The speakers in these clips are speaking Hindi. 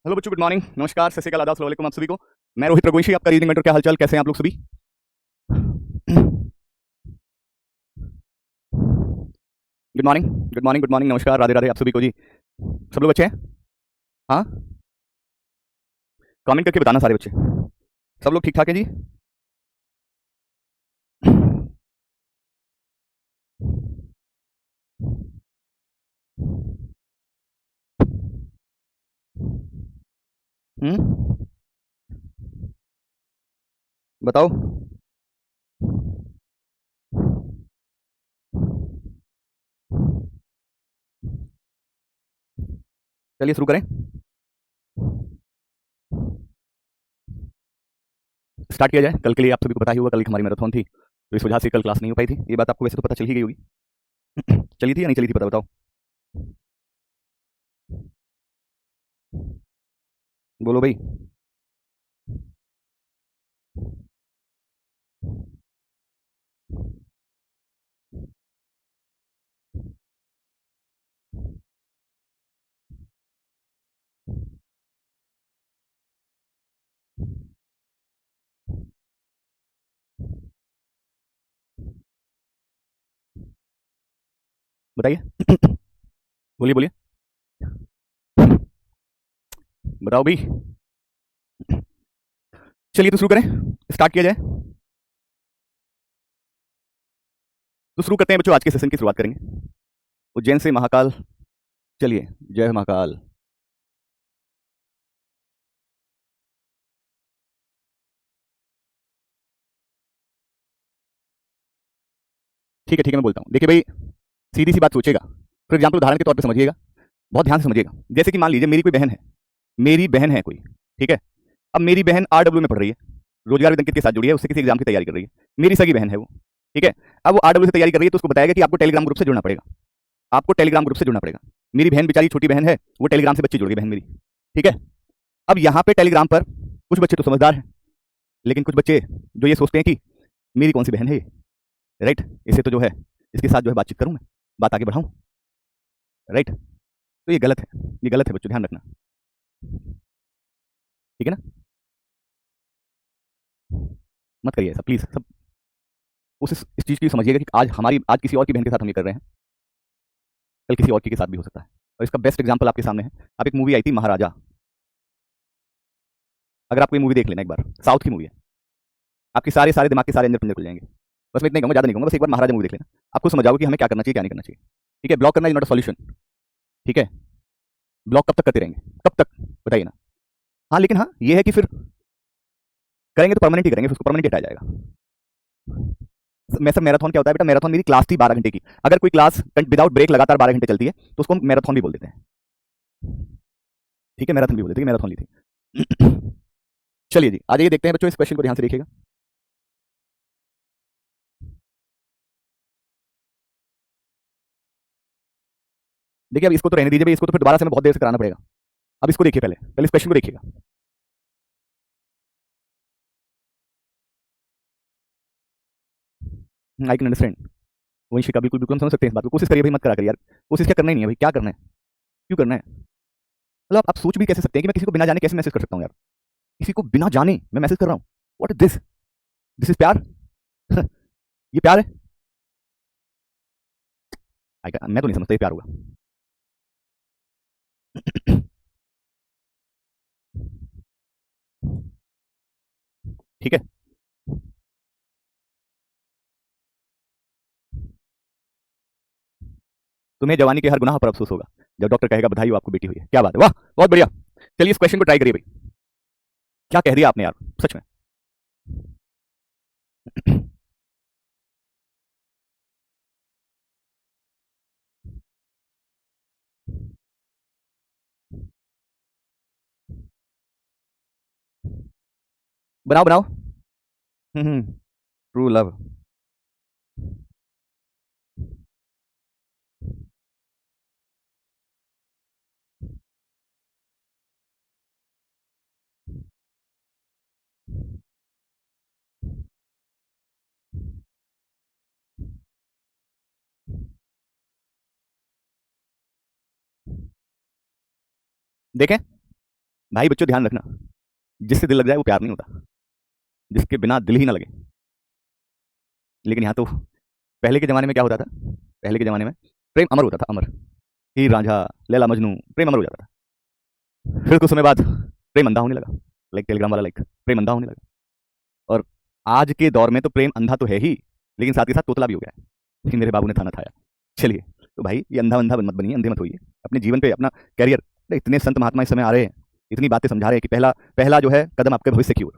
हेलो बच्चों, गुड मॉर्निंग, नमस्कार, सत श्री अकाल, आदाब, अस्सलाम वालेकुम आप सभी को। मैं रोहित रघुवंशी, आपका रीजनिंग मेंटर। क्या हालचाल, कैसे हैं आप लोग सभी? Good morning, good morning, good morning, नमस्कार, राधे राधे आप सभी को जी। सब लोग अच्छे हैं? हाँ, कमेंट करके बताना सारे बच्चे। सब लोग ठीक ठाक हैं जी? हम्म, बताओ। चलिए शुरू करें। स्टार्ट किया जाए। कल के लिए आप सभी को पता ही होगा, कल की हमारी मैराथन थी, तो इस वजह से कल क्लास नहीं हो पाई थी। ये बात आपको वैसे तो पता चल ही गई होगी। चली थी या नहीं चली थी, पता बताओ। बोलो भाई। बताइए। बोलिए बोलिए। बताओ भाई। चलिए तो शुरू करें, स्टार्ट किया जाए। तो शुरू करते हैं बच्चों, आज के सेशन की शुरुआत करेंगे उज्जैन से महाकाल। चलिए, जय महाकाल। ठीक है, मैं बोलता हूँ। देखिए भाई, सीधी सी बात सोचिएगा। फॉर एग्जाम्पल, उदाहरण के तौर पे समझिएगा, बहुत ध्यान से समझिएगा। जैसे कि मान लीजिए मेरी कोई बहन है, मेरी बहन है कोई, ठीक है। अब मेरी बहन आरडब्ल्यू में पढ़ रही है, रोजगार विद अंकित के साथ जुड़ी है, उससे किसी एग्जाम की तैयारी कर रही है। मेरी सगी बहन है वो, ठीक है। अब वो आरडब्ल्यू से तैयारी कर रही है, तो उसको बताएगा कि आपको टेलीग्राम ग्रुप से जुड़ना पड़ेगा, आपको टेलीग्राम ग्रुप से जुड़ना पड़ेगा। मेरी बहन बेचारी छोटी बहन है, वो टेलीग्राम से बच्ची जुड़ गई बहन मेरी, ठीक है। अब यहाँ पे टेलीग्राम पर कुछ बच्चे तो समझदार हैं, लेकिन कुछ बच्चे जो ये सोचते हैं कि मेरी कौन सी बहन है ये, राइट, इसे तो जो है इसके साथ जो है बातचीत करूं मैं, बात आगे बढ़ाऊं, राइट। तो ये गलत है, ये गलत है बच्चों, ध्यान रखना, ठीक है ना। मत करिए ऐसा प्लीज सब। उस इस चीज़ की समझिएगा कि आज किसी और की बहन के साथ हम ये कर रहे हैं, कल किसी और की के साथ भी हो सकता है। और इसका बेस्ट एग्जांपल आपके सामने है। अब एक मूवी आई थी महाराजा, अगर आपको ये मूवी देख लेना एक बार, साउथ की मूवी है, आपके सारे सारे दिमाग के सारे अंदर पंजर खुल जाएंगे। बस मैं इतना ही कहूँगा, ज़्यादा नहीं कहूँगा, बस एक बार महाराजा मूवी देख लेना, आपको समझ आओगे कि हमें क्या करना चाहिए क्या नहीं करना चाहिए, ठीक है। ब्लॉक करना इज नॉट अ सॉल्यूशन, ठीक है। ब्लॉक कब तक करते रहेंगे, कब तक, बताइए ना। हाँ लेकिन हाँ ये है कि फिर करेंगे तो परमानेंट ही करेंगे, फिर उसको परमानेंट हटाया जाएगा। मैं सब मैराथन क्या होता है बेटा, मैराथन मेरी क्लास थी 12 घंटे की, अगर कोई क्लास विदाउट ब्रेक लगातार 12 घंटे चलती है तो उसको हम मैराथन भी बोल देते हैं, ठीक है। मैराथन भी बोल देते हैं, मैराथन ली थी। चलिए जी, आ जाइए, देखते हैं बच्चों, इस क्वेश्चन को ध्यान से देखिएगा। देखिए अब इसको तो रहने दीजिए भाई, इसको तो फिर दोबारा से हमें बहुत देर से कराना पड़ेगा। अब इसको देखिए, पहले पहले इस क्वेश्चन को देखिएगा। I can understand. वंशिका, बिल्कुल बिल्कुल हम समझ सकते हैं इस बात को। कोशिश करिए भाई, मत करा करिए यार, कोशिश क्या करना ही नहीं है भाई, क्या करना है, क्यों करना है। मतलब आप सोच भी कैसे सकते हैं कि मैं किसी को बिना जाने कैसे मैसेज कर सकता हूँ यार, किसी को बिना जाने मैं मैसेज कर रहा हूँ। What is this, this is प्यार। ये प्यार है? मैं तो नहीं समझता ये प्यार होगा। ठीक है। तुम्हें जवानी के हर गुनाह पर अफसोस होगा जब डॉक्टर कहेगा बधाई हो आपको बेटी हुई है। क्या बात है, वाह, बहुत बढ़िया। चलिए इस क्वेश्चन को ट्राई करिए भाई। क्या कह दिया आपने यार, सच में। बनाओ बनाओ। True love. देखें, भाई बच्चों ध्यान रखना, जिससे दिल लग जाए वो प्यार नहीं होता, जिसके बिना दिल ही ना लगे। लेकिन यहाँ तो पहले के ज़माने में क्या होता था, पहले के ज़माने में प्रेम अमर होता था, अमर। हीर रांझा, लैला मजनू, प्रेम अमर हो जाता था। फिर कुछ समय बाद प्रेम अंधा होने लगा, लाइक टेलीग्राम वाला, लाइक प्रेम अंधा होने लगा। और आज के दौर में तो प्रेम अंधा तो है ही, लेकिन साथ ही साथ तोतला भी हो गया है कि मेरे बाबू ने थाना थाया। चलिए, तो भाई ये अंधा अंधा मत बनिए, अंधे मत होइए, अपने जीवन पे अपना कैरियर। इतने संत महात्मा इस समय आ रहे हैं, इतनी बातें समझा रहे हैं कि पहला पहला जो है कदम आपके भविष्य की ओर,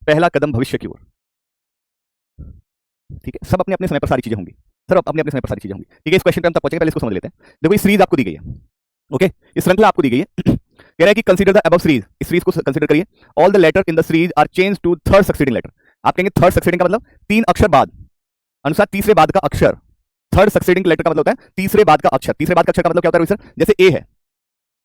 पहला कदम भविष्य की ओर। ठीक है, सब अपने अपने समय पर सारी चीजें होंगी, सर अपने अपने समय पर सारी चीजें होंगी। ठीक है, इस क्वेश्चन पे हम तक पहुंचेंगे, पहले इसको समझ लेते हैं। देखो ये सीरीज आपको दी गई है, ओके, इस श्रृंखला आपको दी गई है। कह रहा है कि कंसीडर द अबव सीरीज, इस सीरीज को कंसीडर करिए। All the letter in the series are change to third succeeding letter. आप कहेंगे थर्ड सक्सीडिंग का मतलब 3 अक्षर बाद, अनुसार तीसरे बाद का अक्षर। थर्ड सक्सीडिंग लेटर का मतलब होता है तीसरे बाद का अक्षर। तीसरे बाद का अक्षर का मतलब क्या होता है सर? जैसे ए है,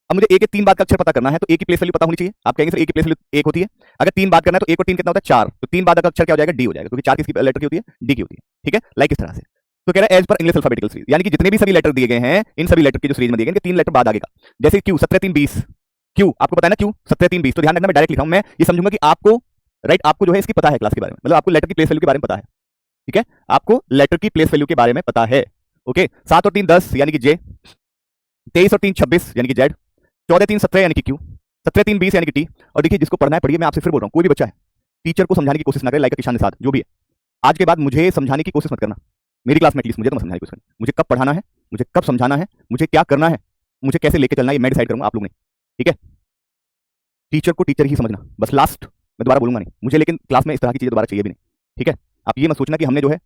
अब मुझे ए के 3 बाद का अक्षर पता करना है, तो ए की प्लेस वैल्यू पता होनी चाहिए। आप कहेंगे सर ए की प्लेस वैल्यू 1 होती है, अगर 3 बात करना है तो 1 और 3 कितना होता है? 4, तो 3 बाद का अक्षर क्या हो जाएगा? डी हो जाएगा, क्योंकि 4 किसकी लेटर की होती है? डी की होती है। ठीक है, लाइक इस तरह से। तो कह रहा है as per English alphabetical series, यानी कि जितने भी सभी लेटर दिए गए हैं, इन सभी लेटर की जो सीरीज में दिए गए, इनके 3 लेटर बाद आगे का। जैसे क्यू 17 3 20, क्यू आपको पता है ना, क्यू 17 3 20, तो ध्यान रखना मैं डायरेक्ट लिख रहा हूं, मैं ये समझूंगा कि आपको राइट, आपको जो है इसकी पता है क्लास के बारे में, मतलब आपको लेटर की प्लेस वैल्यू के बारे में पता है। ठीक है, आपको लेटर की प्लेस वैल्यू के बारे में पता है। ओके, 7 और 3 10 यानी कि जे, 23 और 3 26 यानी कि जेड, 14 3 17 यानी कि क्यू, 17 3 20 यानी कि टी। और देखिए जिसको पढ़ना है पढ़िए, मैं आपसे फिर बोल रहा हूं, कोई भी बच्चा है टीचर को समझाने की कोशिश ना करे, लाइक किसान निषाद जो भी है, आज के बाद मुझे समझाने की कोशिश मत करना। मेरी क्लास में एटलीस्ट मुझे तो मत समझाने की कोशिश करना। मुझे कब पढ़ाना है, मुझे कब समझाना है, मुझे क्या करना है, मुझे कैसे लेके चलना है, ये मैं डिसाइड करूंगा, आप लोग नहीं। ठीक है, टीचर को टीचर ही समझना बस। लास्ट मैं दोबारा बोलूंगा नहीं मुझे, लेकिन क्लास में इस तरह की चीजें दोबारा चाहिए भी नहीं। ठीक है, आप ये मत सोचना कि हमने जो है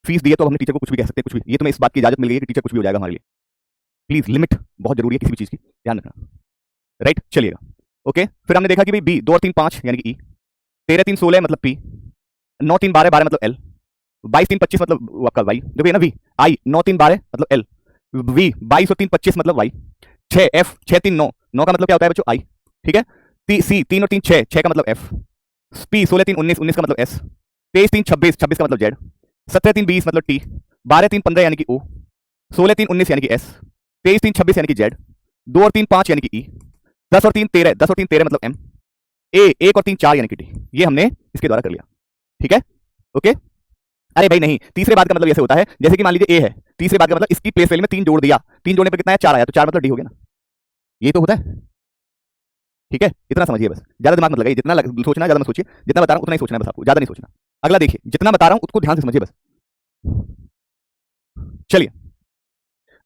फीस दी है तो हमने टीचर को कुछ भी कह सकते हैं, कुछ भी। ये तो मैं इस बात की इजाजत मिल गई है कि टीचर कुछ भी हो जाएगा हमारे लिए। प्लीज लिमिट बहुत जरूरी है किसी भी चीज की, ध्यान रखना। राइट, चलिएगा। ओके, फिर हमने देखा कि भाई बी 2 और 3 5 यानी कि ई, 13 3 16 मतलब पी, 9 3 12 12 मतलब एल, 22 3 25 मतलब आपका वाई, जो भी है ना वी, आई 9 3 12 मतलब एल, वी 22 और 3 25 मतलब वाई, 6 एफ 6 3 9 9 का मतलब क्या होता है बच्चों? आई। ठीक है, सी 3 और 3 6 6 का मतलब एफ, पी 16 3 19 19 का मतलब एस, 23 3 26 26 का मतलब जेड, 17 3 20 मतलब टी, 12 3 15 यानी कि ओ, 16 3 19 यानी कि एस, 23 3 26 यानी कि जेड, 2 और 3 5 यानी कि ई, 10 और 3 13 10 और 3 13 मतलब एम, ए 1 और 3 4 यानी कि टी। ये हमने इसके द्वारा कर लिया। ठीक है, ओके। अरे भाई नहीं, तीसरे बाद का मतलब ऐसे होता है, जैसे कि मान लीजिए ए है, तीसरे बाद का मतलब इसकी प्लेस वैल्यू में 3 जोड़ दिया, 3 जोड़ने पर कितना है? 4 आया, तो 4 मतलब डी हो गया ना। ये तो होता है। ठीक है, इतना समझिए बस, ज्यादा दिमाग मत लगाइए, जितना सोचना है ज्यादा मत सोचिए, जितना बता रहा हूं उतना ही सोचना है बस आपको, ज्यादा नहीं सोचना। अगला देखिए, जितना बता रहा हूं उसको ध्यान से समझिए बस। चलिए,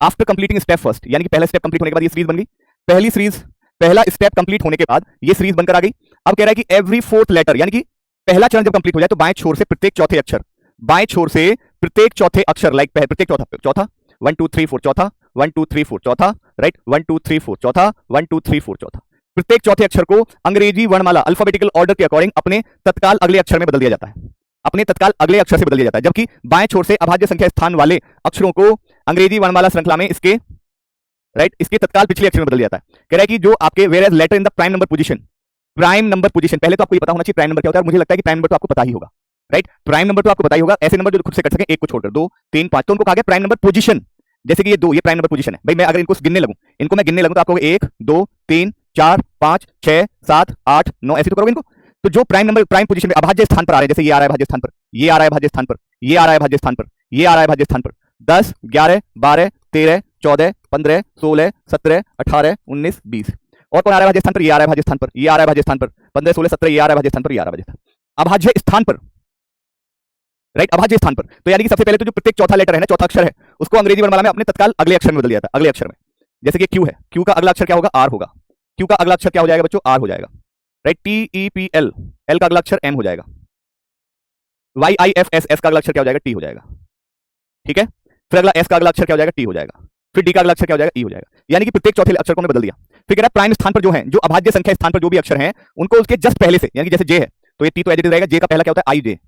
आफ्टर कंप्लीटिंग स्टेप फर्स्ट, यानी कि पहला स्टेप कंप्लीट होने के बाद ये सीरीज बन गई। पहली सीरीज, पहला स्टेप कंप्लीट होने के बाद ये सीरीज बनकर आ गई। अब कह रहा है कि एवरी फोर्थ लेटर, यानी कि पहला चरण जब कंप्लीट हो जाए तो बाएं छोर से प्रत्येक चौथे अक्षर, बाएं छोर से प्रत्येक चौथे अक्षर, लाइक प्रत्येक चौथा चौथा 1 2 3 4 चौथा, 1 2 3 4 चौथा, राइट 1 2 3 4 चौथा, 1 2 3 4 चौथा, प्रत्येक चौथे अक्षर को अंग्रेजी वर्णमाला अल्फाबेटिकल ऑर्डर के अकॉर्डिंग अपने तत्काल अगले अक्षर में बदल दिया जाता है, अपने तत्काल अगले अक्षर से बदल दिया जाता है। जबकि बाएं छोर से अभाज्य संख्या स्थान वाले अक्षरों को अंग्रेजी वर्णमाला श्रृंखला में इसके राइट इसके तत्काल पिछले अक्षर में बदल दिया जाता है। कह रहा है कि जो आपके whereas letter in the prime number position, prime number position, पहले तो आपको ये पता होना चाहिए प्राइम नंबर क्या होता है। मुझे लगता है कि प्राइम नंबर तो आपको पता ही होगा, राइट। प्राइम नंबर तो आपको पता ही होगा, ऐसे नंबर जो खुद से कट सके, एक को छोड़कर 2 3 5, तो उनको कहा गया प्राइम नंबर पोजीशन। जैसे कि ये 2, ये प्राइम नंबर पोजीशन है भाई। मैं अगर इनको गिनने लगूं, इनको मैं गिनने लगूं तो आपको 1 2 3 4 5 6 7 8 9 ऐसे तो करोगे इनको। तो जो प्राइम नंबर प्राइम पोजीशन में अभाज्य स्थान पर आ रहे हैं, जैसे ये आ रहा है भाज्य स्थान पर, ये आ रहा है भाज्य स्थान पर, ये आ रहा है भाज्य स्थान पर, ये आ रहा है भाज्य स्थान पर, 10 11 12 13 14 15 16 17 18 19 20, और कौन आ रहा है भाज्य स्थान पर? ये आ रहा है भाज्य स्थान पर, ये आ रहा है भाज्य स्थान पर, 15 16 17, ये आ रहा है भाज्य स्थान पर, ये आ रहा है भाज्य स्थान, अभाज्य स्थान पर, राइट, अभाज्य स्थान पर। तो यानी कि सबसे पहले तो जो प्रत्येक चौथा लेटर है ना, चौथा अक्षर है, उसको अंग्रेजी वर्णमाला में अपने तत्काल अगले अक्षर में बदल दिया जाता है, अगले अक्षर में। जैसे कि क्यू है, क्यू का अगला अक्षर क्या होगा? आर होगा। क्यू का अगला अक्षर क्या हो जाएगा बच्चों? आर हो जाएगा, right. T E P L, L का अगला अक्षर एम हो जाएगा। Y I F S, S का अगला अक्षर क्या हो जाएगा? टी हो जाएगा। ठीक है, फिर अगला एस का अगला अक्षर क्या हो जाएगा? टी हो जाएगा। फिर डी का अगला अक्षर क्या हो जाएगा? ई हो जाएगा। यानी कि प्रत्येक चौथे अक्षर को हमने बदल दिया। फिर कह रहा है प्राइम स्थान पर जो है, जो अभाज्य संख्या स्थान पर जो भी अक्षर हैं, उनको उसके जस्ट पहले से, यानी कि जैसे जे है तो ये टी तो एज इट इज रहेगा, जे का पहला क्या होता है? आई जे,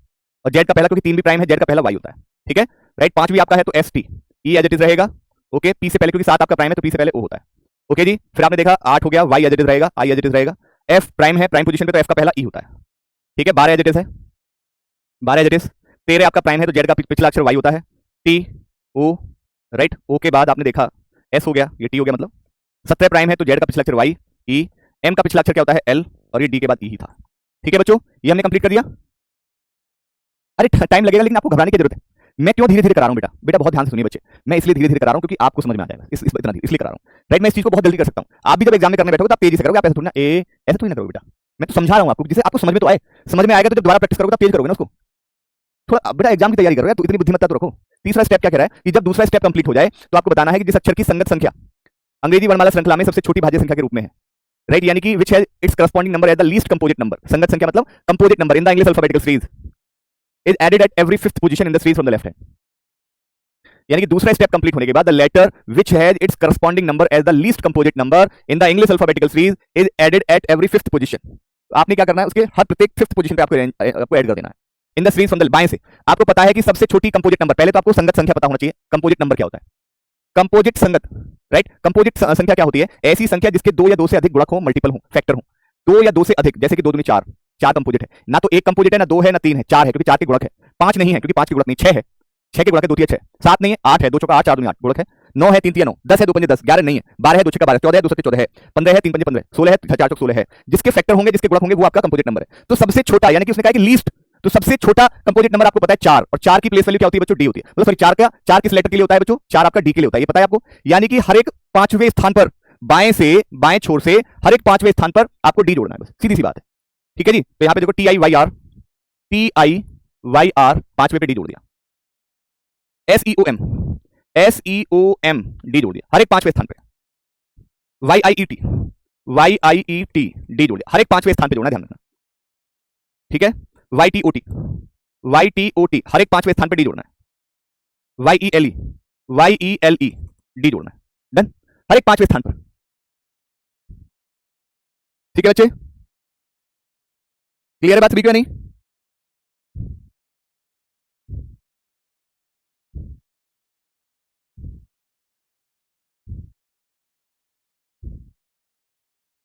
और जेड का पहला, क्योंकि 3 भी प्राइम है, जेड का पहला वाई होता है। ठीक है, राइट। 5 भी आपका है तो S T, E as it is रहेगा। ओके, पी से पहले, क्योंकि 7 आपका प्राइम है तो पी से पहले ओ होता है। ओके जी, फिर आपने देखा 8 हो गया, वाई एज इट इज रहेगा, आई एज इट इज रहेगा। एफ प्राइम है, प्राइम पोजीशन पे, तो एफ का पहला ई होता है। ठीक है, 12 एज इट इज है, 12 एज इट इज। 13 आपका प्राइम है तो जेड का पिछला अक्षर वाई होता है, टी ओ, राइट। ओ के बाद आपने देखा एस हो गया, ये टी हो गया मतलब। 17 प्राइम है तो जेड का पिछला अक्षर वाई ई, एम का पिछला अक्षर क्या होता है एल, और ये डी के बाद ई ही था। ठीक है बच्चों, ये हमने कंप्लीट कर दिया। अरे टाइम लगेगा लेकिन आपको घबराने की जरूरत है। मैं क्यों धीरे धीरे करा रहा हूं बेटा, बेटा बहुत ध्यान से सुनिए बच्चे, मैं इसलिए धीरे धीरे करा रहा हूं क्योंकि आपको समझ में आ जाएगा, इतना इसलिए करा रहा हूं। राइट, मैं इस चीज को बहुत जल्दी कर सकता हूं। आप भी जब एग्जाम में करने बैठोगे तो आप तेजी से करोगे, आप ऐसा थोड़ी ना ऐसा थोड़ी ना करोगे बेटा। मैं तो समझा रहा हूं आपको, जिससे आपको समझ में तो आए। समझ में आएगा तो जब दोबारा प्रैक्टिस करोगे तो तेज करोगे ना उसको। थोड़ा बेटा एग्जाम की तैयारी करो यार, तो इतनी बुद्धिमत्ता तो रखो। तीसरा स्टेप क्या कह रहा है कि जब दूसरा स्टेप कंप्लीट हो जाए तो आपको बताना है कि जिस अक्षर की संगत संख्या अंग्रेजी वर्णमाला श्रृंखला में सबसे छोटी भाज्य संख्या के रूप में है। राइट, यानी कि which has its corresponding number as the least composite number. संगत संख्या मतलब composite number in the English alphabetical series is added at every fifth position in the series from the left hand. यानी कि दूसरा स्टेप कंप्लीट होने के बाद the letter which has its corresponding number as the least composite number in the English alphabetical series is added at every fifth position. आपने क्या करना है, उसके हर प्रत्येक फिफ्थ पोजीशन पे आपको ऐड कर देना है इन द सीरीज फ्रॉम द बाएं से। आपको पता है कि सबसे छोटी कंपोजिट नंबर, पहले तो आपको संगत संख्या पता होना चाहिए। कंपोजिट नंबर क्या होता है, कंपोजिट संगत। राइट, कंपोजिट संख्या क्या होती है, ऐसी संख्या जिसके दो या दो से अधिक गुणक हो, मल्टीपल हो, फैक्टर हो। दो या दो से अधिक, जैसे कि 2 दूनी 4, 4 कंपोजिट है ना, तो एक कंपोजिट है ना, 2 है ना 3 है, 4 है क्योंकि 4 के गुणक है। 5 नहीं है क्योंकि 5 के गुणक नहीं, 6 है, 6 के गुणक है, 2 3 6। 7 नहीं है, 8 है, 2 चौका 8, 4 दूनी 8 गुणक है। 9 है, 3 3 9, 10 है, 2 5 10, 11 नहीं है, 12 है, 2 6 12, 14 है, 2 7 14 है, 15 है, 3 5 15, 16 है, 4 4 16 है। जिसके फैक्टर होंगे, जिसके गुणक होंगे, वो आपका कंपोजिट नंबर है। तो सबसे छोटा, यानी कि उसने कहा कि लीस्ट, तो सबसे छोटा कंपोजिट नंबर आपको पता है 4, और 4 की प्लेस वैल्यू क्या होती है बच्चों, डी होती है। मतलब सॉरी, 4 किस लेटर के लिए होता है बच्चों, 4 आपका डी के लिए होता है, ये पता है आपको। यानी कि हर एक पांचवें स्थान पर बाएं से, बाएं छोर से हर एक पांचवें स्थान पर आपको डी जोड़ना है, बस सीधी सी बात है। ठीक है जी, तो यहां पे देखो TIYR पांचवें पे डी जोड़ दिया। SEOM डी जोड़ दिया हर एक पांचवें स्थान पे। YIET डी जोड़ दिया हर एक पांचवें स्थान पे जोड़ना, ध्यान रखना। ठीक है, YTOT हर एक पांचवें स्थान पे डी जोड़ना है। YELE डी जोड़ना है, डन, हर एक पांचवें स्थान पर। ठीक है बच्चे, क्लियर है बात सभी को नहीं?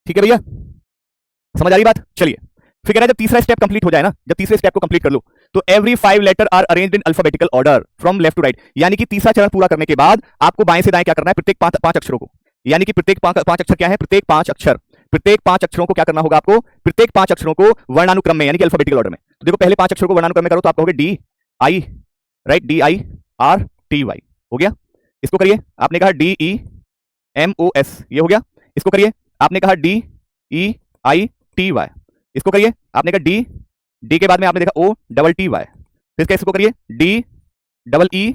ठीक है भैया, समझ आ रही बात? चलिए फिर कह रहा है जब तीसरा स्टेप कंप्लीट हो जाए ना, जब तीसरे स्टेप को कंप्लीट कर लो तो every 5 letter are arranged in alphabetical order from left to right. यानी कि तीसरा चरण पूरा करने के बाद आपको बाएं से दाएं क्या करना है, प्रत्येक पांच अक्षरों को, यानी कि प्रत्येक पांच अक्षर क्या है, प्रत्येक पांच अक्षरों को क्या करना होगा आपको, प्रत्येक 5 अक्षरों को वर्णानुक्रम में, यानी कि अल्फाबेटिकल ऑर्डर में। तो देखो पहले 5 अक्षरों को वर्णानुक्रम में करो तो आप कहोगे DI, राइट, DIRTY हो गया। इसको करिए, आपने कहा DEMOS, ये हो गया। इसको करिए, आपने कहा DEITY, इसको करिए, आपने कहा डी के बाद में आपने देखा OTTY, फिर क्या, इसको करिए DEELY,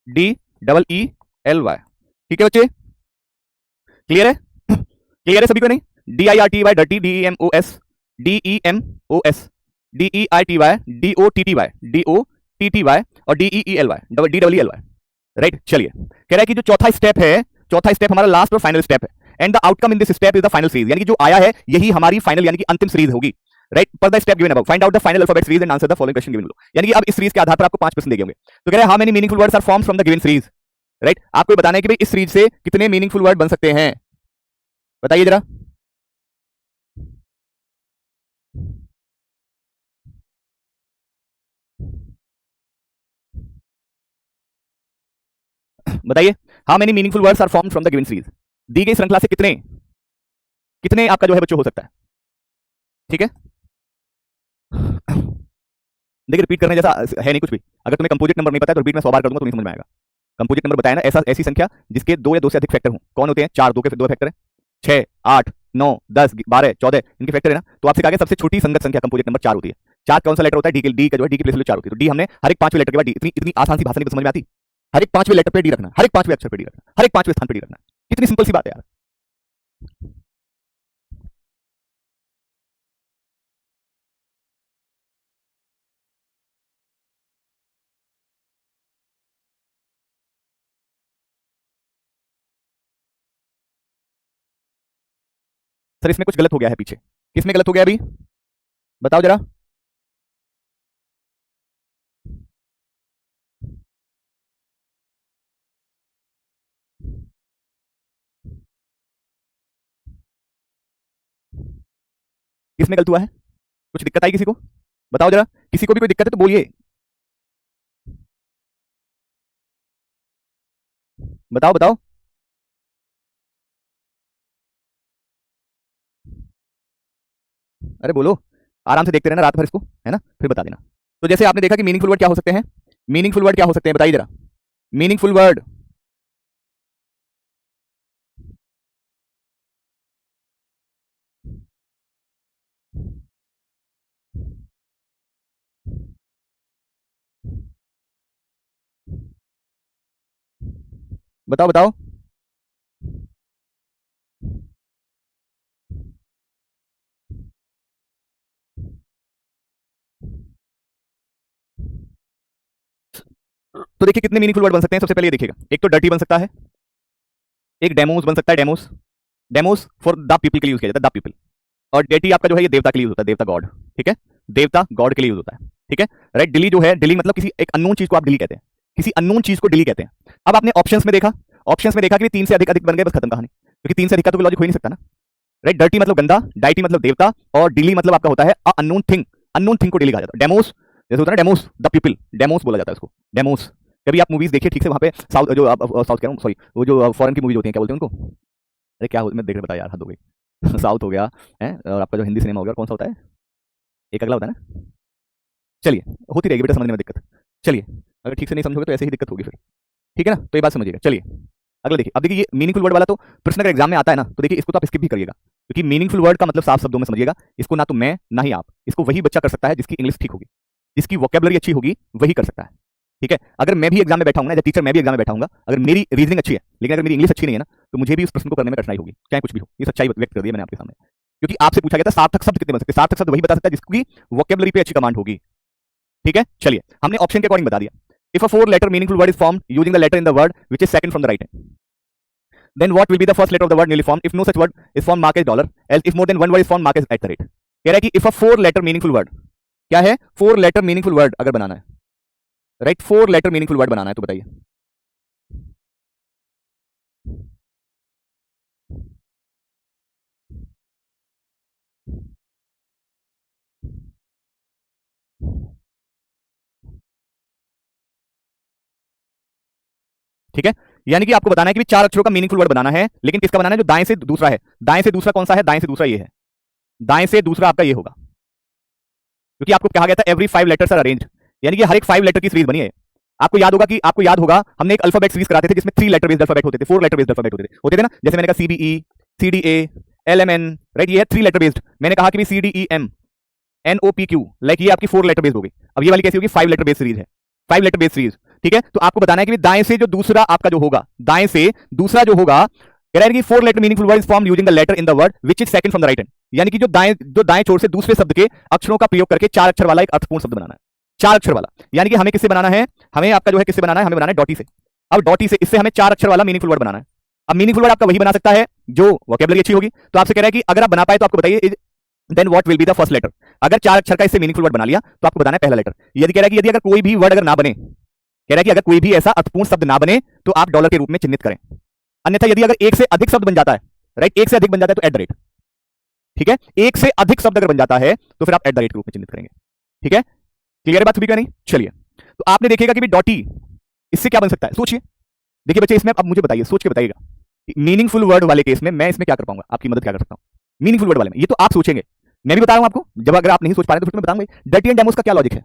DEELY। ठीक है बच्चे, क्लियर है? क्लियर है सभी को नहीं? DIRTY, dirty, DEMOS, DEITY, DOTTY और DEELY। राइट, चलिए कह रहा है कि जो चौथा स्टेप है, चौथा स्टेप हमारा लास्ट और फाइनल स्टेप है, and the outcome in this step is the final series. यानी कि जो आया है यही हमारी फाइनल, यानी कि अंतिम सीरीज होगी। राइट, पर the step given above find out the final alphabet series and answer the following question given below. यानी कि अब इस सीरीज के आधार पर आपको 5 प्रश्न दिए होंगे। तो कह रहा है how many meaningful words are formed from the given series. Right, आपको बताना है कि भाई इस सीरीज से कितने मीनिंगफुल वर्ड बन सकते हैं, बताइए जरा। बताइए, how many meaningful words are formed from the given series. दी गई श्रृंखला से कितने कितने आपका जो है बच्चों हो सकता है। ठीक है, देखिए रिपीट करने जैसा है नहीं कुछ भी। अगर तुम्हें कंपोजिट नंबर नहीं पता है तो रिपीट में 100 बार कर दूंगा, तुम्हें समझ में आएगा। कंपोजिट नंबर बताया ना, ऐसा ऐसी संख्या जिसके 2 या 2 से अधिक फैक्टर हों। कौन होते हैं? 4, 2 के 2 फैक्टर है, 6 8 9 10 12 14 इनके फैक्टर है ना। तो आपसे कहा गया सबसे छोटी संगत संख्या कंपोजिट नंबर 4 होती है। 4 कौन सा लेटर होता है? डी का जो है, डी की प्लेस में 4 होती है। तो डी हमने हर एक पांचवें लेटर के बाद डी, इतनी आसान सी भाषा नहीं समझ में आती। हर एक पांचवें लेटर पे डी रखना, हर एक पांचवें अक्षर पे डी रखना, हर एक पांचवें स्थान पे डी रखना। कितनी सिंपल सी बात है यार। सर इसमें कुछ गलत हो गया है पीछे, किसमें गलत हो गया अभी बताओ जरा। किसमें गलत हुआ है? कुछ दिक्कत आई किसी को? बताओ जरा, किसी को भी कोई दिक्कत है तो बोलिए, बताओ बताओ। अरे बोलो, आराम से देखते रहना रात भर इसको, है ना, फिर बता देना। तो जैसे आपने देखा कि मीनिंगफुल वर्ड क्या हो सकते हैं, मीनिंगफुल वर्ड क्या हो सकते हैं बताइए जरा, मीनिंगफुल वर्ड। बताओ बताओ। तो देखिए कितने मीनिंगफुल वर्ड बन सकते हैं। सबसे पहले ये देखिएगा, एक तो डर्टी बन सकता है, एक डेमोस बन सकता है, demos, demos for the people के लिए यूज किया जाता है, द पीपल। और डेटी आपका जो है ये देवता के लिए यूज होता है, देवता गॉड, ठीक है, देवता गॉड के लिए यूज होता है, ठीक है, राइट। डिली जो है, डिली मतलब किसी एक अननोन चीज को आप डिली कहते हैं, किसी अननोन चीज को डिली कहते हैं। अब आपने ऑप्शंस में देखा, ऑप्शंस में देखा कि तीन से अधिक अधिक बन गए, बस खत्म कहानी, क्योंकि तीन से अधिक का तो लॉजिक हो ही नहीं सकता ना, राइट। डर्टी मतलब गंदा, डाइटी मतलब देवता, और डिली मतलब आपका होता है अननोन थिंग, अननोन थिंग को डिली कहा जाता है। डेमोस जैसे होता है ना, डेमोस द पीपल, डेमोस बोला जाता है उसको, डेमोस। कभी आप मूवीज देखिए ठीक से, वहां पे साउथ जो साउथ कह रहा हूँ, सॉरी, वो जो फॉरेन की मूवीज होती हैं, क्या बोलते हैं उनको, अरे क्या मैं देख रहे, बता यार, हद हो गई। साउथ हो गया है, और आपका जो हिंदी सिनेमा हो गया, कौन सा होता है, एक अगला होता है ना, चलिए, होती रहेगी बेटा समझने में दिक्कत, चलिए, अगर ठीक से नहीं समझोगे तो ऐसे ही दिक्कत होगी फिर, ठीक है ना। तो ये बात समझिएगा। चलिए अगला देखिए, अब देखिए ये मीनिंगफुल वर्ड वाला तो प्रश्न अगर एग्जाम में आता है ना, तो देखिए इसको तो आप स्किप भी करिएगा, क्योंकि मीनिंगफुल वर्ड का मतलब साफ शब्दों में समझिएगा, इसको ना तो मैं ना ही आप, इसको वही बच्चा कर सकता है जिसकी इंग्लिश ठीक होगी, जिसकी वोकेबलरी अच्छी होगी, वही कर सकता है, ठीक है। अगर मैं भी एग्जाम में बैठा हूँ ना, जब टीचर मैं भी एग्जाम में बैठा हूँ, अगर मेरी रीजनिंग अच्छी है लेकिन अगर मेरी इंग्लिश अच्छी नहीं है ना, तो मुझे भी उस प्रश्न को करने में कठिनाई होगी, चाहे कुछ भी हो। ये सच्चाई व्यक्त कर दी मैंने आपके सामने, क्योंकि आपसे पूछा गया था सार्थक शब्द कितने बन सकते हैं, सार्थक शब्द वही बता सकता है जिसकी वोकेबलरी पे अच्छी कमांड होगी, ठीक है। चलिए हमने ऑप्शन के अकॉर्डिंग बता दिया। If a four letter meaningful word is formed using the letter in the word which is second from the right hand, then what will be the first letter of the word newly formed? If no such word is formed, mark as dollar, else if more than one word is formed, mark as at the rate। कह रहा है कि if a four letter meaningful word, क्या है, फोर लेटर मीनिंगफुल वर्ड अगर बनाना है, right, four letter meaningful word बनाना है, तो बताइए। ठीक है, यानी कि आपको बताना है कि चार अक्षरों का मीनिंगफुल वर्ड बनाना है, लेकिन किसका बनाना है, जो दाएं से दूसरा है। दाएं से दूसरा कौन सा है, दाएं से दूसरा ये है, दाएं से दूसरा आपका ये होगा, क्योंकि आपको कहा गया था एवरी 5 लेटर्स आर अरेंज्ड, यानी कि हर एक 5 लेटर की सीरीज बनी है। आपको याद होगा हमने एक अल्फाबेट सीरीज कराते थे जिसमें 3 लेटर बेस्ड अल्फाबेट होते थे, 4 लेटर बेस्ड अल्फाबेट होते थे ना, जैसे मैंने कहा CBE, CDA, LMN, राइट, ये है 3 लेटर बेस्ड। मैंने कहा कि CDEM, NOPQ, लाइक ये आपकी 4 लेटर बेस्ड हो गई। अब ये वाली कैसी होगी, 5 लेटर बेस्ड सीरीज है, 5 लेटर बेस्ड सीरीज, ठीक है। तो आपको बताना है कि दाएं से जो दूसरा आपका जो होगा, दाएं से दूसरा जो होगा, कह रहा है कि 4 letter meaningful word is formed using the letter in the word which is second from the right hand, यानी कि जो दाएं छोर से दूसरे शब्द के अक्षरों का प्रयोग करके 4 अक्षर वाला एक अर्थपूर्ण शब्द बनाना है, 4 अक्षर वाला। यानी कि हमें किससे बनाना है, हमें आपका जो है किससे बनाना है, हमें बनाना है डॉटी से। अब डॉटी से, इससे हमें 4 अक्षर वाला मीनिंगफुल वर्ड बनाना है। अब मीनिंगफुल वर्ड आपका वही बना सकता है जो वोकैबुलरी अच्छी होगी। तो आपसे कह रहा है कि अगर आप बना पाए तो आपको बताइए then what will be the first letter. अगर 4 अक्षर का इससे मीनिंगफुल वर्ड बना लिया तो आपको बताना है पहला लेटर। यदि कह रहा है कि यदि अगर कोई भी वर्ड अगर ना बने, कह रहा है कि अगर कोई भी ऐसा अर्थपूर्ण शब्द ना बने तो आप डॉलर के रूप में चिन्हित करें। अन्यथा यदि अगर एक से अधिक शब्द बन जाता है, राइट, एक से अधिक बन जाता है तो एट द रेट, ठीक है, एक से अधिक शब्द अगर बन जाता है तो फिर आप एट द रेट के रूप में चिन्हित करेंगे, ठीक है। क्लियर है बात, क्या नहीं। चलिए, तो आपने देखेगा कि डॉटी इससे क्या बन सकता है, सोचिए। देखिए बच्चे, इसमें अब मुझे बताइए, सोच के बताइएगा, मीनिंगफुल वर्ड वाले केस में मैं इसमें क्या कर पाऊंगा, आपकी मदद क्या कर सकता हूं मीनिंगफुल वर्ड वाले में, ये तो आप सोचेंगे, मैं भी बता रहा हूं आपको। जब अगर आप नहीं सोच पा रहे तो फिर मैं बताऊंगा डर्टी एंड डेमोस का क्या लॉजिक है,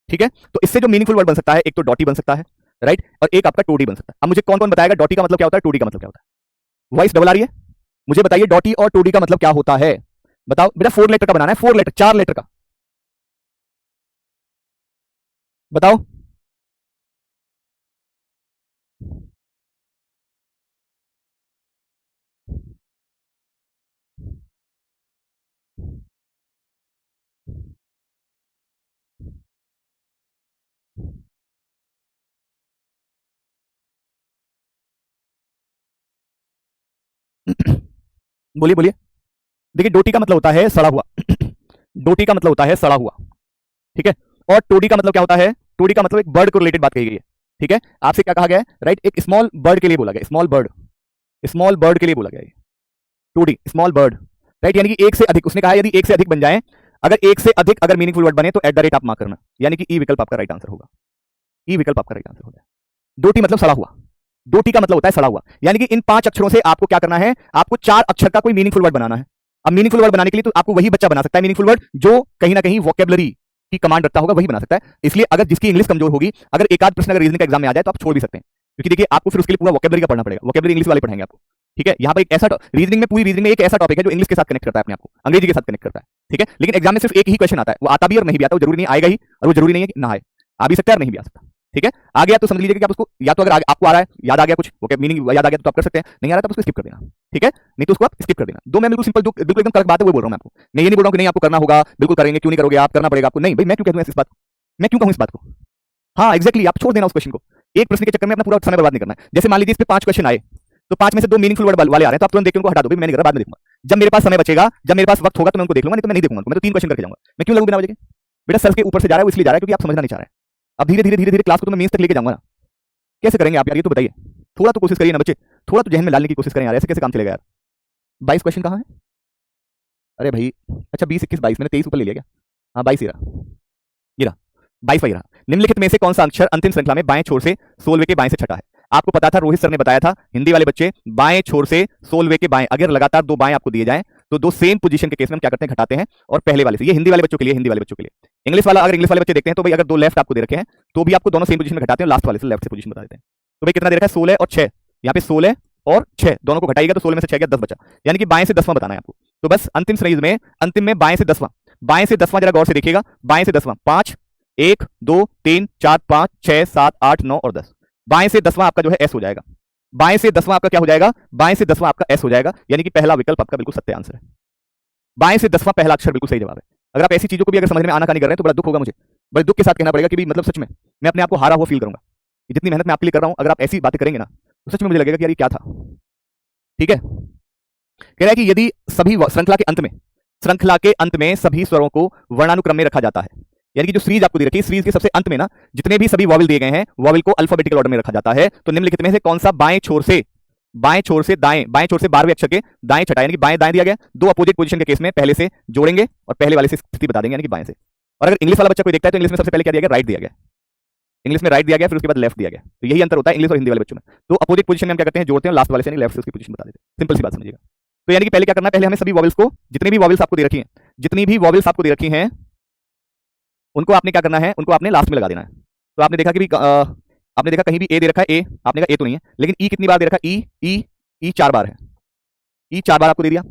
ठीक है। तो इससे जो मीनिंगफुल वर्ड बन सकता है, एक तो डॉटी बन सकता है, राइट, और एक आपका टोडी बन सकता है। अब मुझे कौन कौन बताएगा डॉटी का मतलब क्या होता है, टोडी का मतलब क्या होता है। वॉइस डबल आ रही है, मुझे बताइए डॉटी और टोडी का मतलब क्या होता है, बताओ बेटा। 4 लेटर का बनाना है, 4 लेटर, 4 लेटर का, बताओ। बोलिए बोलिए। देखिए डोटी का मतलब होता है सड़ा हुआ, डोटी का मतलब होता है सड़ा हुआ, ठीक है। और टोडी का मतलब क्या होता है, टोडी का मतलब एक बर्ड को रिलेटेड बात कही गई है, ठीक है। आपसे क्या कहा गया है, राइट, एक स्मॉल बर्ड के लिए बोला गया, स्मॉल बर्ड, स्मॉल बर्ड के लिए बोला गया है टोडी, स्मॉल बर्ड, राइट। यानी कि एक से अधिक, उसने कहा यदि एक से अधिक बन जाए, अगर एक से अधिक अगर मीनिंगफुल वर्ड बने तो एट द रेट आप मार्क करना, यानी कि ई विकल्प आपका राइट आंसर होगा, ई विकल्प आपका राइट आंसर होगा। डोटी मतलब सड़ा हुआ, डोटी का मतलब होता है सड़ा हुआ, यानी कि इन 5 अक्षरों से आपको क्या करना है, आपको 4 अक्षर का कोई मीनिंगफुल वर्ड बनाना है। अब मीनिंगफुल वर्ड बनाने के लिए तो आपको वही बच्चा बना सकता है मीनिंगफुल वर्ड जो कहीं ना कहीं वोकेबलरी की कमांड रखता होगा, वही बना सकता है। इसलिए अगर जिसकी इंग्लिश कमजोर होगी, अगर एक आध प्रश्न अगर रीजनिंग का एग्जाम में आ जाए तो आप छोड़ भी सकते हैं, क्योंकि देखिए आपको फिर उसके लिए पूरा वोकेबलरी का पढ़ना पड़ेगा, वोकेबलरी इंग्लिश वाले पढ़ाएंगे आपको। ठीक है, यहाँ पर एक ऐसा रीजनिंग में, पूरी रीजनिंग में एक ऐसा टॉपिक है जो इंग्लिश के साथ कनेक्ट करता है अपने आपको, अंग्रेजी के साथ कनेक्ट करता है। ठीक है, लेकिन एग्जाम में सिर्फ एक ही क्वेश्चन आता है, वो आता भी और नहीं भी आता, वो जरूरी नहीं आएगा ही, और वो जरूरी नहीं है कि ना आए, आ भी सकता है और नहीं भी आ सकता। ठीक है, आ गया तो समझ लीजिए कि आप उसको, या तो अगर आपको आ रहा है, याद आ गया कुछ, ओके मीनिंग याद आ गया तो आप कर सकते हैं, नहीं आ रहा तो उसको स्किप कर देना। ठीक है, नहीं तो उसको आप स्किप कर देना। दो मैं बिल्कुल सिंपल, बिल्कुल एकदम करेक्ट बात है वो बोल रहा हूं मैं आपको। मैं ये नहीं बोल रहा हूं कि नहीं आपको करना होगा, बिल्कुल करेंगे, क्यों नहीं करोगे आप, करना पड़ेगा आपको, नहीं भाई मैं क्यों कहूं इस बात को, मैं क्यों कहूं इस बात को। हाँ एग्जैक्टली, आप छोड़ देना उस क्वेश्चन को, एक प्रश्न के चक्कर में अपना पूरा समय बर्बाद नहीं करना है। जैसे मान लीजिए इस पे 5 क्वेश्चन आए, तो 5 में से 2 मीनिंगफुल वर्ड वाले आ रहे हैं, तो आप तुरंत देख के उनको हटा दो, भाई मैं नहीं कर रहा, बाद में देखूंगा। जब मेरे पास समय बचेगा, जब मेरे पास वक्त होगा तो मैं उनको देख लूंगा, नहीं तो मैं नहीं देखूंगा उनको, मैं तो 3 क्वेश्चन करके जाऊंगा। मैं क्यों लगूं बिना वजह के, बेटा सर के ऊपर से जा रहा है वो इसलिए जा रहा है क्योंकि आप समझना नहीं चाह रहे हैं। अब धीरे धीरे धीरे धीरे क्लास को तो मैं मेंस तक लेके जाऊंगा ना, कैसे करेंगे आप यार, ये तो बताइए। थोड़ा तो कोशिश करिए ना बच्चे, थोड़ा तो जहन में डालने की कोशिश करें यार, ऐसे कैसे काम चलेगा यार। 22 क्वेश्चन कहाँ है, अरे भाई अच्छा 20 21 22, मैंने 23 ऊपर ले लिया क्या, हाँ 22 ही रहा, ये रहा 22 वही रहा। निम्नलिखित में से कौन सा अक्षर अंतिम श्रृंखला में बाएं छोर से 16वें के बाएं से छठा है। आपको पता था, रोहित सर ने बताया था, हिंदी वाले बच्चे बाएं छोर से 16वें के बाएं, अगर लगातार 2 बाएं आपको दिए जाएं तो 2 सेम पोजीशन के केस में हम क्या करते हैं, घटाते हैं, और पहले वाले से, ये हिंदी वाले बच्चों के लिए, हिंदी वाले बच्चों के लिए। इंग्लिश वाला, अगर इंग्लिश वाले बच्चे देखते हैं तो भाई अगर 2 लेफ्ट आपको दे रखे हैं तो भी आपको दोनों सेम पोजीशन में घटाते हैं, लास्ट वाले से लेफ्ट से पोजीशन बता देते हैं। तो भाई कितना दे रखा है, 16 और 6, यहाँ पे 16 और 6 दोनों को घटाइएगा तो 16 में से 6 गया 10 बचा, यानी कि बाएं से 10वां बताना है आपको। तो बस अंतिम सीरीज में, अंतिम में बाएं से 10वां, बाएं से 10वां जरा गौर से देखिएगा, बाएं से 10वां 5 1 2 3 4 5 6 7 8 9 और 10, बाएं से 10वां आपका जो है एस हो जाएगा, बाएं से 10वां आपका क्या हो जाएगा, बाएं से 10वां आपका एस हो जाएगा, यानी कि पहला विकल्प आपका बिल्कुल सत्य आंसर है। बाएं से 10वां पहला अक्षर बिल्कुल सही जवाब है। अगर आप ऐसी चीजों को भी अगर समझने में आनाकानी कर रहे हैं तो बड़ा दुख होगा मुझे, बड़े दुख के साथ कहना पड़ेगा कि भाई मतलब सच में मैं अपने आप को हारा हुआ फील करूंगा, जितनी मेहनत मैं आपके लिए कर रहा हूं, अगर आप ऐसी बातें करेंगे ना तो सच में मुझे लगेगा कि यार ये क्या था। ठीक है, कह रहा है कि यदि सभी श्रृंखला के अंत में, श्रृंखला के अंत में सभी स्वरों को वर्णानुक्रम में रखा जाता है, यानी कि जो सीरीज आपको दे रखी है, सीरीज के सबसे अंत में ना जितने भी सभी वॉवल दिए गए हैं, वॉवल को अल्फाबेटिकल ऑर्डर में रखा जाता है, तो निम्नलिखित में से कौन सा बाएं छोर से, बाएं छोर से दाएं, बाएं छोर से 12वें अक्षर के दाएं छठा, यानी कि बाएं दाएं दिया गया, 2 अपोजिट पोजीशन के केस में पहले से जोड़ेंगे और पहले वाले से स्थिति बता देंगे, यानी कि बाएं से। और अगर इंग्लिश वाला बच्चा कोई देखता है तो इंग्लिश में सबसे पहले क्या दिया गया, राइट दिया गया, इंग्लिश में राइट दिया गया, फिर उसके बाद लेफ्ट दिया गया, तो यही अंतर होता है इंग्लिश और हिंदी वाले बच्चों में। तो अपोजिट पोजीशन में हम क्या करते हैं, जोड़ते हैं, लास्ट वाले से लेफ्ट से उसकी पोजीशन बता देते हैं, सिंपल सी बात समझिएगा। तो यानी कि पहले क्या करना है, पहले हमें सभी वॉवल्स को, जितनी भी वॉवल्स आपको दे रखी हैं, जितनी भी वॉवल्स आपको दे रखी हैं, उनको आपने क्या करना है, उनको आपने लास्ट में लगा देना है। तो आपने देखा कि आपने देखा कहीं भी ए दे रखा है, ए आपने कहा ए तो नहीं है, लेकिन ई कितनी बार दे रखा है, ई 4 बार है, ई 4 बार आपको दे दिया।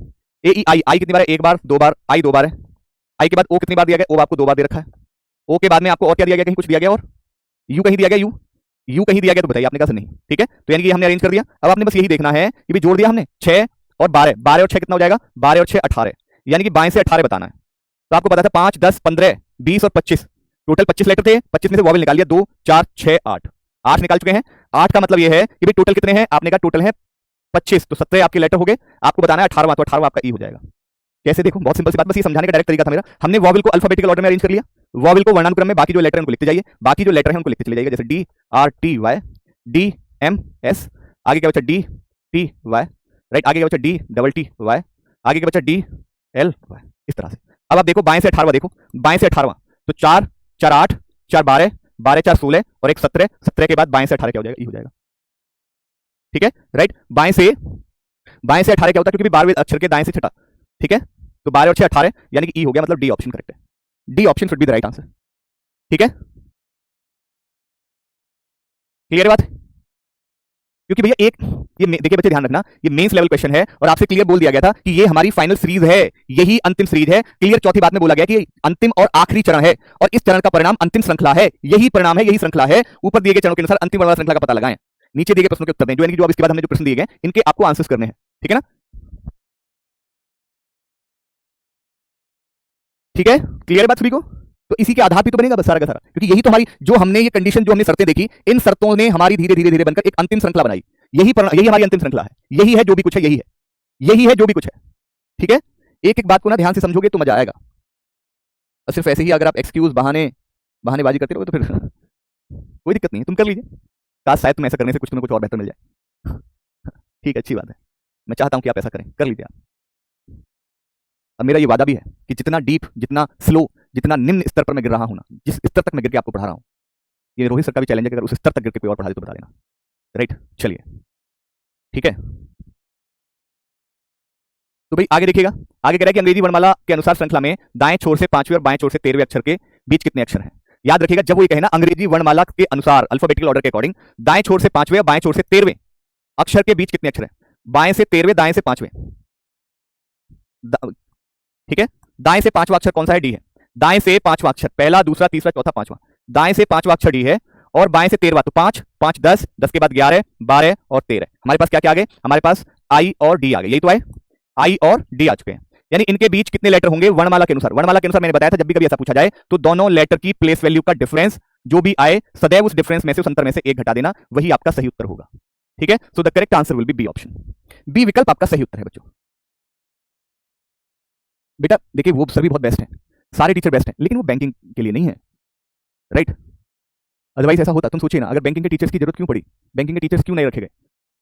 ए ई आई, आई कितनी बार है, 1 बार 2 बार, आई 2 बार है। आई के बाद ओ कितनी बार दिया गया, ओ आपको 2 बार दे रखा है। ओ के बाद में आपको और क्या दिया गया, कहीं कुछ दिया गया, और यू कहीं दिया गया, यू कहीं दिया गया, तो बताइए, आपने कहा नहीं। ठीक है, तो यानी कि हमने अरेंज कर दिया। अब आपने बस यही देखना है कि भी जोड़ दिया हमने 6 और 12, 12 और 6 कितना हो जाएगा, 12 और 6 18, यानी कि बाएं से 18 बताना है। तो आपको पता था 5 10 15 20 और 25, टोटल 25 लेटर थे, 25 में से वॉवल निकाल लिया, 2 4 6 8 निकाल चुके हैं। 8 का मतलब ये है कि भाई टोटल कितने हैं, आपने कहा टोटल है 25, तो 17 आपके लेटर हो गए, आपको बताना है 18वां, तो 18वां आपका ई हो जाएगा। कैसे, देखो बहुत सिंपल सी बात, बस ये समझाने का डायरेक्ट तरीका था मेरा। हमने वॉवल को अल्फाबेटिकल ऑर्डर में अरेंज कर लिया, वॉवल को वर्णानुक्रम में, बाकी जो लेटर है उनको लिखते जाइए, बाकी जो लेटर है उनको लिखते चले जाइए, जैसे D R T Y, D M S, आगे क्या बचा डी टी वाई, राइट, आगे क्या बचा डी डबल टी वाई, आगे क्या बचा डी एल वाई, इस तरह से। अब आप देखो बाएं से 18वां, देखो बाएं से 18वां, तो 4 4 8 4 12 12 4 16 और एक 17, 17 के बाद बाएं से 18 क्या हो जाएगा, ई हो जाएगा। ठीक है, राइट, बाएं से 18 क्या होता है, क्योंकि 12वें अक्षर के दाएं से छठा। ठीक है, तो 12 और 6 18, यानी कि ई हो गया, मतलब डी ऑप्शन करेक्ट है, D option should be the right answer. ठीक है, क्लियर बात, क्योंकि भैया एक ये देखिए बच्चे ध्यान रखना, ये मेंस लेवल क्वेश्चन है और आपसे क्लियर बोल दिया गया था कि ये हमारी फाइनल सीरीज है, यही अंतिम सीरीज है। क्लियर चौथी बात में बोला गया कि अंतिम और आखिरी चरण है और इस चरण का परिणाम अंतिम श्रृंखला है, यही परिणाम है, यही श्रृंखला है। ऊपर दिए गए चरणों के अनुसार अंतिम वाला श्रृंखला का पता लगाएं, नीचे दिए गए प्रश्नों के उत्तर दें, जो यानी कि जो अब इसके बाद हमने जो प्रश्न दिए गए इनके आपको आंसर्स करने हैं। ठीक है ना, ठीक है, क्लियर है बात सभी को। तो इसी के आधार पे तो बनेगा बस सारा का सारा, क्योंकि यही तो हमारी, जो हमने ये कंडीशन, जो हमने शर्तें देखी, इन शर्तों ने हमारी धीरे धीरे धीरे बनकर एक अंतिम श्रृंखला बनाई, यही हमारी अंतिम श्रृंखला है, यही है जो भी कुछ है, यही है जो भी कुछ है। ठीक है, एक एक बात को ना ध्यान से समझोगे तो मजा आएगा, और सिर्फ ऐसे ही अगर आप एक्सक्यूज बहानेबाजी करते रहोगे तो फिर कोई दिक्कत नहीं है, तुम कर लीजिए, काश शायद तुम ऐसा करने से कुछ तुम्हें कुछ और बेहतर मिल जाए। ठीक है, अच्छी बात है, मैं चाहता हूं कि आप ऐसा करें, कर लीजिए आप। अब मेरा ये वादा भी है कि जितना डीप, जितना स्लो, जितना निम्न स्तर पर मैं गिर रहा हूं ना, जिस स्तर तक मैं गिर के आपको पढ़ा रहा हूं, ये रोहित सर का भी चैलेंज है कि अगर उस स्तर तक गिर के कोई और पढ़ा दे तो बता देना। राइट, चलिए, ठीक है। तो भाई आगे देखिएगा, आगे कह रहा है कि अंग्रेजी वर्णमाला के अनुसार श्रृंखला में दाएं छोर से 5वें और बाएं छोर से 13वें अक्षर के बीच कितने अक्षर हैं। याद रखिएगा, जब वो ये कहे ना अंग्रेजी वर्णमाला के अनुसार अल्फाबेटिकल ऑर्डर के अकॉर्डिंग दाएं छोर से 5वें और बाएं छोर से 13वें अक्षर के बीच कितने अक्षर हैं। बाएं से 13वें, दाएं से 5वें, ठीक है। दाएं से 5वां अक्षर कौन सा है, डी है। दाएं से 5वां अक्षर, पहला, दूसरा, तीसरा, चौथा, 5वां। दाएं से 5वां अक्षर डी है और बाएं से 13वां, तो 5 5 10, 10 के बाद 11 12 और 13। हमारे पास क्या क्या आ गए, हमारे पास आई और डी आ गए, यही तो है, आई और डी आ चुके हैं। यानी इनके बीच कितने लेटर होंगे वर्णमाला के अनुसार। वर्णमाला के अनुसार मैंने बताया था, जब भी कभी ऐसा पूछा जाए तो दोनों लेटर की प्लेस वैल्यू का डिफरेंस जो भी आए सदैव उस डिफरेंस में से, उस अंतर में से एक घटा देना, वही आपका सही उत्तर होगा। ठीक है, so the correct answer will be B option. B विकल्प आपका सही उत्तर है बच्चों। बेटा देखिए, वो सभी बहुत बेस्ट हैं, सारे टीचर बेस्ट हैं, लेकिन वो बैंकिंग के लिए नहीं है, राइट। अदरवाइज ऐसा होता, तुम सोचिए ना, अगर बैंकिंग के टीचर्स की जरूरत क्यों पड़ी, बैंकिंग के टीचर्स क्यों नहीं रखे गए,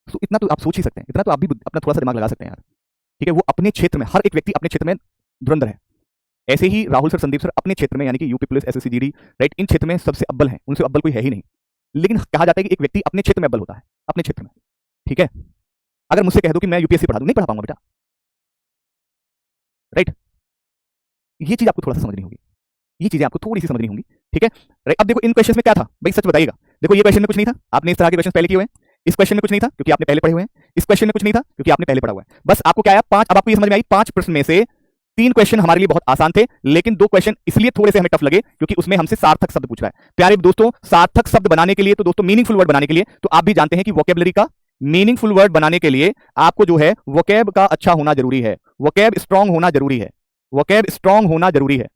तो इतना तो आप सोच ही सकते हैं, इतना तो आप भी अपना थोड़ा सा दिमाग लगा सकते हैं यार। ठीक है, वो अपने क्षेत्र में, हर एक व्यक्ति अपने क्षेत्र में धुरंधर है। ऐसे ही राहुल सर, संदीप सर अपने क्षेत्र में, यानी कि UP police, SSC GD, right, इन क्षेत्र में सबसे अव्वल हैं, उनसे अव्वल कोई है ही नहीं। लेकिन कहा जाता है कि एक व्यक्ति अपने क्षेत्र में अव्वल होता है, अपने क्षेत्र में। ठीक है, अगर मुझसे कह दो कि मैं यूपीएससी पढ़ा दूं, नहीं पढ़ा पाऊंगा बेटा, राइट। ये चीज आपको थोड़ा सा समझनी होगी, ये चीजें आपको थोड़ी सी समझनी होंगी। ठीक है, राइट। अब देखो इन क्वेश्चन में क्या था भाई, सच बताइएगा। देखो ये क्वेश्चन में कुछ नहीं था, आपने इस तरह के क्वेश्चन पहले किए हुए हैं। इस क्वेश्चन में कुछ नहीं था क्योंकि आपने पहले पढ़े हुए हैं। इस क्वेश्चन में कुछ नहीं था क्योंकि आपने पहले पढ़ा हुआ है। बस आपको क्या आया, 5। अब आपको ये समझ में आई, 5 प्रश्न में से 3 क्वेश्चन हमारे लिए बहुत आसान थे, लेकिन 2 क्वेश्चन इसलिए थोड़े से हमें टफ लगे क्योंकि उसमें हमसे सार्थक शब्द पूछ रहा है। प्यारे दोस्तों, सार्थक शब्द बनाने के लिए, तो दोस्तों मीनिंगफुल वर्ड बनाने के लिए, तो आप भी जानते हैं कि वोकेबलरी का, मीनिंगफुल वर्ड बनाने के लिए आपको जो है वोकेब का अच्छा होना जरूरी है, वोकेब स्ट्रांग होना जरूरी है, वोकेब स्ट्रांग होना जरूरी है,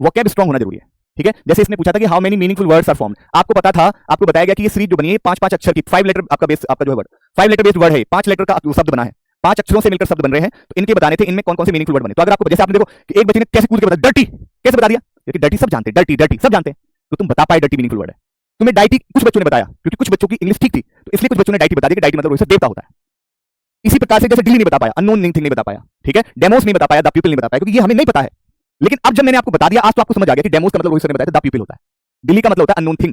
वोकेब स्ट्रांग होना जरूरी है। ठीक है, जैसे इसने पूछा था कि how many meaningful words are formed, आपको पता था, आपको बताया गया कि ये सीरीज जो बनी है 5-5 अक्षर की, 5 लेटर आपका बेस, आपका जो है वर्ड 5 लेटर बेस्ड वर्ड है, 5 लेटर का शब्द बना है, 5 अक्षरों से मिलकर शब्द बन रहे हैं, तो इनके बताने थे इनमें कौन कौन से मीनिंगफुल वर्ड बने। तो अगर आपको, जैसे आपने देखो कि एक बच्चे ने कैसे कूद के बताया, डर्टी कैसे बता दिया, क्योंकि डर्टी सब जानते हैं, डर्टी डर्टी सब जानते हैं, तो तुम बता पाए डर्टी मीनिंगफुल वर्ड है। तुम्हें डाइटी कुछ बच्चों ने बताया, क्योंकि कुछ बच्चों की इंग्लिश ठीक थी, तो इसलिए कुछ बच्चों ने डाइटी बता दिया कि डाइटी मतलब रोहित देवता होता है। इसी प्रकार से जैसे डिली नहीं बता पाया, अननोन थिंग नहीं बता पाया, ठीक है, डेमोस नहीं बता पाया, द पीपल नहीं बता पाया, क्योंकि ये हमें नहीं पता है। लेकिन अब जब मैंने आपको बता दिया, आज तो आपको समझ आ गया कि डेमोस का मतलब रोहित सर ने बताया द पीपल होता है, दिल्ली का मतलब होता है अननोन थिंग,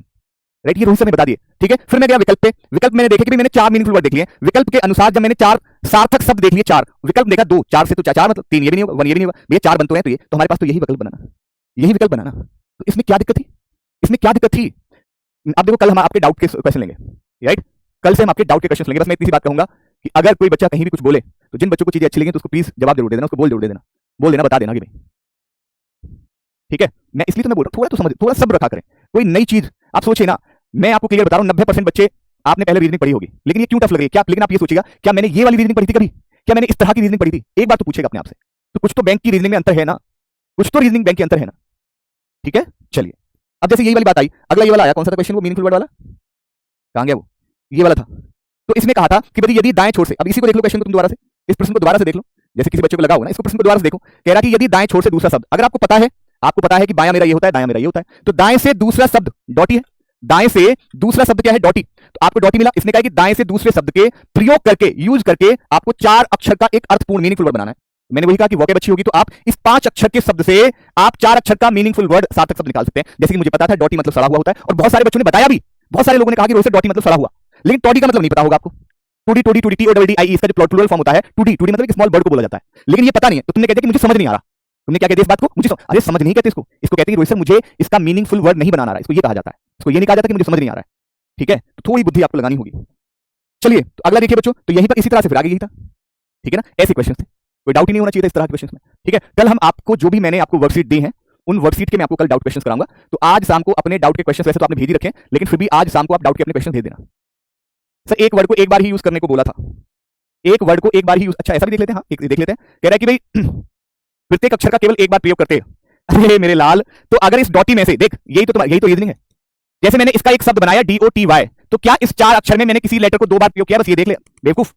राइट। ये रोहित सर ने बता दिए। ठीक है, फिर मैं गया विकल्प पे। विकल्प मैंने देखे कि मैंने 4 मीनिंगफुल वर्ड देख लिए। विकल्प के अनुसार जब मैंने 4 सार्थक शब्द देख लिए, 4 विकल्प देखा, 2 4 से तो 4 मतलब 3 ये भी नहीं होगा, 1 ये भी नहीं होगा, भैया 4 बनते हैं, तो ये तो हमारे पास तो यही विकल्प बनाना, यही विकल्प बनाना। तो इसमें क्या दिक्कत थी, इसमें क्या दिक्कत थी। अब देखो, कल हम आपके डाउट के क्वेश्चन लेंगे, राइट, कल से हम आपके डाउट के क्वेश्चन लेंगे। बस मैं इतनी सी बात कहूंगा कि अगर कोई बच्चा कहीं भी कुछ बोले, तो जिन बच्चों को चीजें अच्छी लगी तो उसको प्लीज जवाब जरूर दे देना, उसको बोल जरूर दे देना, बोल देना, बता देना कि भाई, ठीक है। मैं इसलिए तो मैं बोल रहा हूं, थोड़ा तो समझ, थोड़ा सब्र रखा करें। कोई नई चीज आप सोचिए ना, मैं आपको क्लियर बता रहा हूं, 90% बच्चे आपने पहले रीजनिंग पढ़ी होगी, लेकिन ये क्यों टफ लग रही है क्या, लेकिन आप ये सोचिएगा, क्या मैंने ये वाली रीजनिंग पढ़ी थी कभी, क्या मैंने इस तरह की रीजनिंग पढ़ी थी, एक बार तो पूछेगा अपने आप से। तो कुछ तो बैंक की रीजनिंग में अंतर है ना, कुछ तो रीजनिंग बैंक के अंतर है ना। ठीक है, चलिए, अब जैसे यही वाली बात आई, अगला ये वाला आया, कौन सा था क्वेश्चन, वो मीनिंगफुल वर्ड वाला कहां गया, वो ये वाला था। तो इसमें कहा था कि भाई यदि दाएं छोर से, अब इसी को देख लो क्वेश्चन को तुम दोबारा से, इस प्रश्न को दोबारा से देख लो, जैसे किसी बच्चे को लगा होगा ना, इसको प्रश्न को दोबारा से देखो। कह रहा कि यदि दाएं छोर से दूसरा शब्द, अगर आपको पता है, आपको पता है कि बायां मेरा ये होता है, दायां मेरा ये होता है, तो दाएं से दूसरा शब्द डॉटी है, दाएं से दूसरा शब्द क्या है, डॉटी। तो आपको डॉटी मिला। इसने कहा कि दाएं से दूसरे शब्द के प्रयोग करके, यूज करके आपको 4 अक्षर का एक अर्थपूर्ण मीनिंगफुल वर्ड बनाना है। मैंने वही कहा कि वोकैब अच्छी होगी तो आप इस 5 अक्षर के शब्द से आप 4 अक्षर का मीनिंगफुल वर्ड, सार्थक शब्द निकाल सकते हैं। जैसे कि मुझे पता था डॉटी मतलब सड़ा हुआ होता है, और बहुत सारे बच्चों ने बताया भी, बहुत सारे लोगों ने कहा कि रोहित सर डॉटी मतलब सड़ा हुआ, लेकिन टॉडी का मतलब नहीं पता होगा आपको। Toddy toddy toddy T O double D I, इसका जो प्लूरल फॉर्म होता है टूडी, टूडी मतलब एक स्मॉल बर्ड को बोला जाता है, लेकिन ये पता नहीं है। तो तुमने कहते कि मुझे समझ नहीं आ रहा, तुमने क्या कहते इस बात को, मुझे अरे समझ नहीं कहते इसको, इसको कहते हैं रोहित सर मुझे इसका मीनिंगफुल वर्ड नहीं बनाना आ रहा है, इसको ये कहा जाता है, इसको ये नहीं कहा जाता कि मुझे समझ नहीं आ रहा है। ठीक है, तो थोड़ी बुद्धि आपको लगानी होगी। चलिए, तो अगला देखिए बच्चों, तो यहीं पर इसी तरह से फिर आगे यही था। ठीक है ना, ऐसे क्वेश्चन थे, कोई डाउट ही नहीं होना चाहिए था इस तरह के क्वेश्चन में। ठीक है, कल हम आपको जो भी मैंने आपको वर्कशीट दी है, उन वर्कशीट के मैं आपको कल डाउट क्वेश्चन कराऊंगा। तो आज शाम को अपने डाउट के क्वेश्चन, वैसे तो आपने भेज ही रखे, लेकिन फिर भी आज शाम को आप डाउट के अपने क्वेश्चन भेज देना। सर एक वर्ड को एक बार ही यूज करने को बोला था, एक वर्ड को एक बार ही यूज, अच्छा ऐसा भी देख लेते हैं, हाँ एक देख लेते हैं। कह रहा है कि भाई प्रत्येक अक्षर का केवल एक बार प्रयोग करते हैं। अरे मेरे लाल, तो अगर इस डॉटी में से देख, यही तो रीजनिंग है। जैसे मैंने इसका एक शब्द बनाया DOTY, तो क्या इस 4 अक्षर में मैंने किसी लेटर को 2 बार प्रयोग किया, बस ये देख ले बेवकूफ,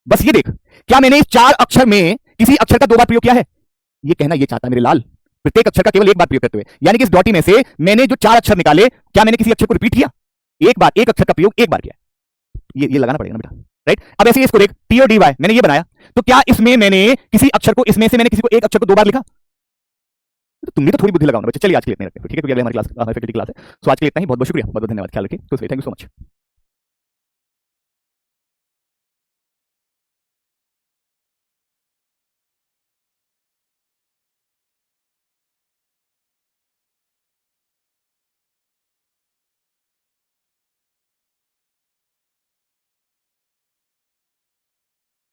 बस ये देख, क्या मैंने इस 4 अक्षर में किसी अक्षर का 2 बार प्रयोग किया है, ये कहना ये चाहता है मेरे लाल, प्रत्येक अक्षर का केवल एक बार प्रयोग करते हुए। यानी कि इस डॉटी में से मैंने जो 4 अक्षर निकाले, क्या मैंने किसी अक्षर को रिपीट किया, एक बार, एक अक्षर का प्रयोग एक बार किया, ये लगाना पड़ेगा ना बेटा, राइट। अब ऐसे इसको देख, TODY मैंने ये बनाया, तो क्या इसमें मैंने किसी अक्षर को, इसमें से मैंने किसी को एक अक्षर को 2 बार लिखा, तो तुम भी तो थोड़ी बुद्धि लगाओ ना बच्चे। चलिए आज के लिए इतने रखते हैं, ठीक है, क्योंकि अगले हमारी क्लास, हमारी फैकल्टी क्लास है। सो आज के लिए इतना ही, बहुत बहुत शुक्रिया, बहुत बहुत धन्यवाद, ख्याल रखिए, तो थैंक यू सो मच।